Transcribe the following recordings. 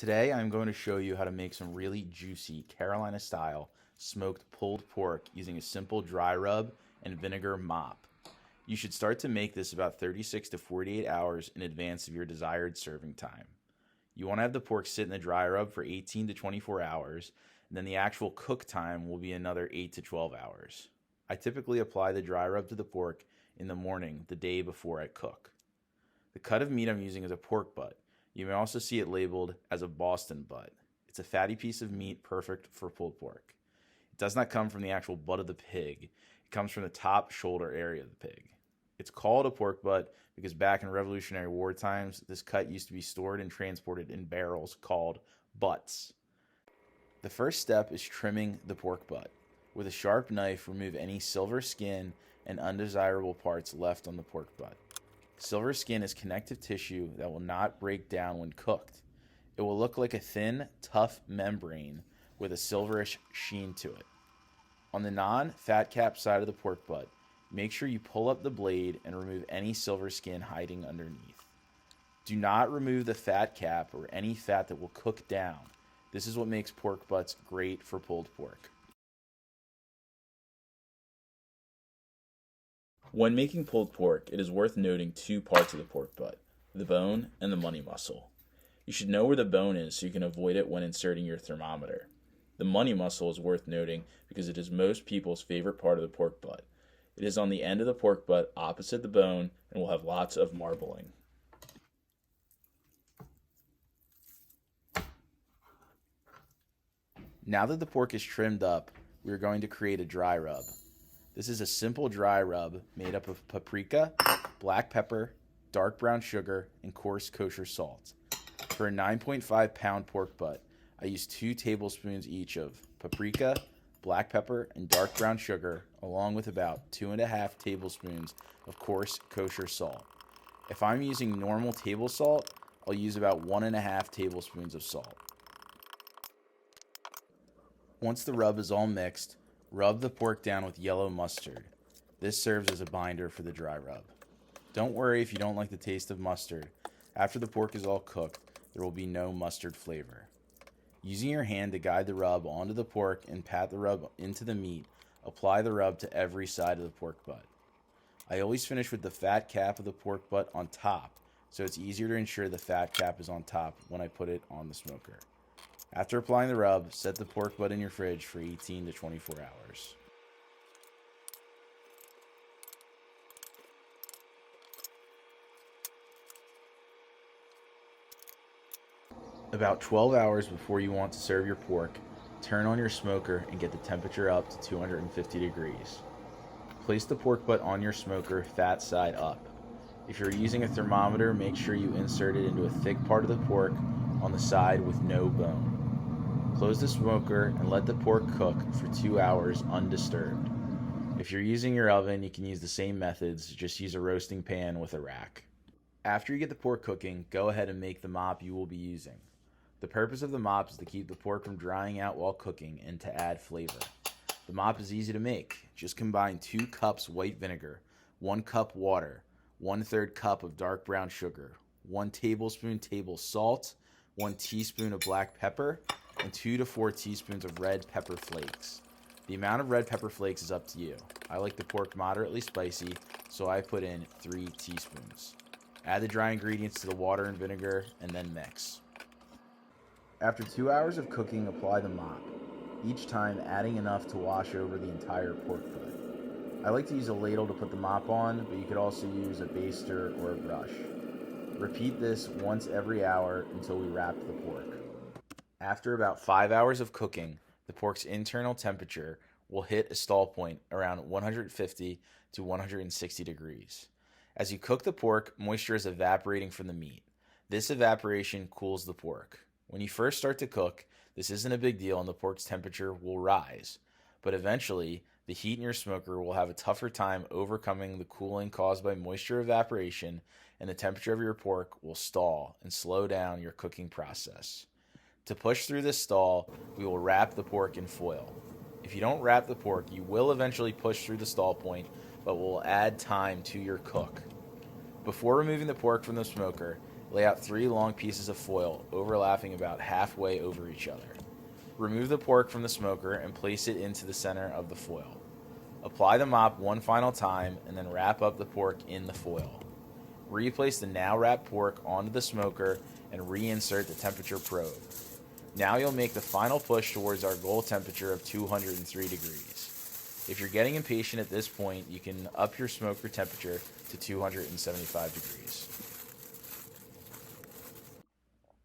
Today I'm going to show you how to make some really juicy Carolina-style smoked pulled pork using a simple dry rub and vinegar mop. You should start to make this about 36 to 48 hours in advance of your desired serving time. You want to have the pork sit in the dry rub for 18 to 24 hours, and then the actual cook time will be another 8 to 12 hours. I typically apply the dry rub to the pork in the morning, the day before I cook. The cut of meat I'm using is a pork butt. You may also see it labeled as a Boston butt. It's a fatty piece of meat perfect for pulled pork. It does not come from the actual butt of the pig. It comes from the top shoulder area of the pig. It's called a pork butt because back in Revolutionary War times, this cut used to be stored and transported in barrels called butts. The first step is trimming the pork butt. With a sharp knife, remove any silver skin and undesirable parts left on the pork butt. Silver skin is connective tissue that will not break down when cooked. It will look like a thin, tough membrane with a silverish sheen to it. On the non-fat cap side of the pork butt, make sure you pull up the blade and remove any silver skin hiding underneath. Do not remove the fat cap or any fat that will cook down. This is what makes pork butts great for pulled pork. When making pulled pork, it is worth noting two parts of the pork butt, the bone and the money muscle. You should know where the bone is so you can avoid it when inserting your thermometer. The money muscle is worth noting because it is most people's favorite part of the pork butt. It is on the end of the pork butt opposite the bone and will have lots of marbling. Now that the pork is trimmed up, we are going to create a dry rub. This is a simple dry rub made up of paprika, black pepper, dark brown sugar, and coarse kosher salt. For a 9.5 pound pork butt, I use 2 tablespoons each of paprika, black pepper, and dark brown sugar, along with about 2.5 tablespoons of coarse kosher salt. If I'm using normal table salt, I'll use about 1.5 tablespoons of salt. Once the rub is all mixed, rub the pork down with yellow mustard. This serves as a binder for the dry rub. Don't worry if you don't like the taste of mustard. After the pork is all cooked, there will be no mustard flavor. Using your hand to guide the rub onto the pork and pat the rub into the meat, apply the rub to every side of the pork butt. I always finish with the fat cap of the pork butt on top, so it's easier to ensure the fat cap is on top when I put it on the smoker. After applying the rub, set the pork butt in your fridge for 18 to 24 hours. About 12 hours before you want to serve your pork, turn on your smoker and get the temperature up to 250 degrees. Place the pork butt on your smoker fat side up. If you're using a thermometer, make sure you insert it into a thick part of the pork on the side with no bone. Close the smoker and let the pork cook for 2 hours undisturbed. If you're using your oven, you can use the same methods, just use a roasting pan with a rack. After you get the pork cooking, go ahead and make the mop you will be using. The purpose of the mop is to keep the pork from drying out while cooking and to add flavor. The mop is easy to make. Just combine 2 cups white vinegar, 1 cup water, 1/3 cup of dark brown sugar, 1 tablespoon table salt, 1 teaspoon of black pepper, and 2 to 4 teaspoons of red pepper flakes. The amount of red pepper flakes is up to you. I like the pork moderately spicy, so I put in 3 teaspoons. Add the dry ingredients to the water and vinegar, and then mix. After 2 hours of cooking, apply the mop, each time adding enough to wash over the entire pork butt. I like to use a ladle to put the mop on, but you could also use a baster or a brush. Repeat this once every hour until we wrap the pork. After about 5 hours of cooking, the pork's internal temperature will hit a stall point around 150 to 160 degrees. As you cook the pork, moisture is evaporating from the meat. This evaporation cools the pork. When you first start to cook, this isn't a big deal and the pork's temperature will rise. But eventually, the heat in your smoker will have a tougher time overcoming the cooling caused by moisture evaporation, and the temperature of your pork will stall and slow down your cooking process. To push through this stall, we will wrap the pork in foil. If you don't wrap the pork, you will eventually push through the stall point, but will add time to your cook. Before removing the pork from the smoker, Lay out 3 long pieces of foil, overlapping about halfway over each other. Remove the pork from the smoker and place it into the center of the foil. Apply the mop one final time and then wrap up the pork in the foil. Replace the now wrapped pork onto the smoker and reinsert the temperature probe. Now you'll make the final push towards our goal temperature of 203 degrees. If you're getting impatient at this point, you can up your smoker temperature to 275 degrees.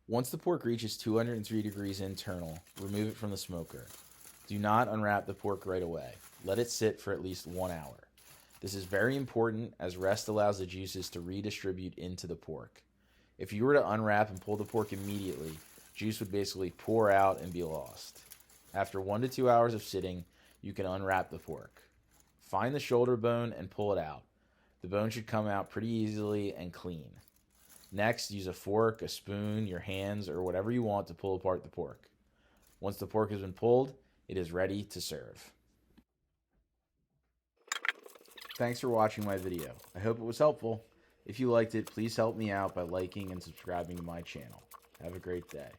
Once the pork reaches 203 degrees internal, remove it from the smoker. Do not unwrap the pork right away. Let it sit for at least 1 hour. This is very important as rest allows the juices to redistribute into the pork. If you were to unwrap and pull the pork immediately, juice would basically pour out and be lost. After 1 to 2 hours of sitting, you can unwrap the pork. Find the shoulder bone and pull it out. The bone should come out pretty easily and clean. Next, use a fork, a spoon, your hands, or whatever you want to pull apart the pork. Once the pork has been pulled, it is ready to serve. Thanks for watching my video. I hope it was helpful. If you liked it, please help me out by liking and subscribing to my channel. Have a great day.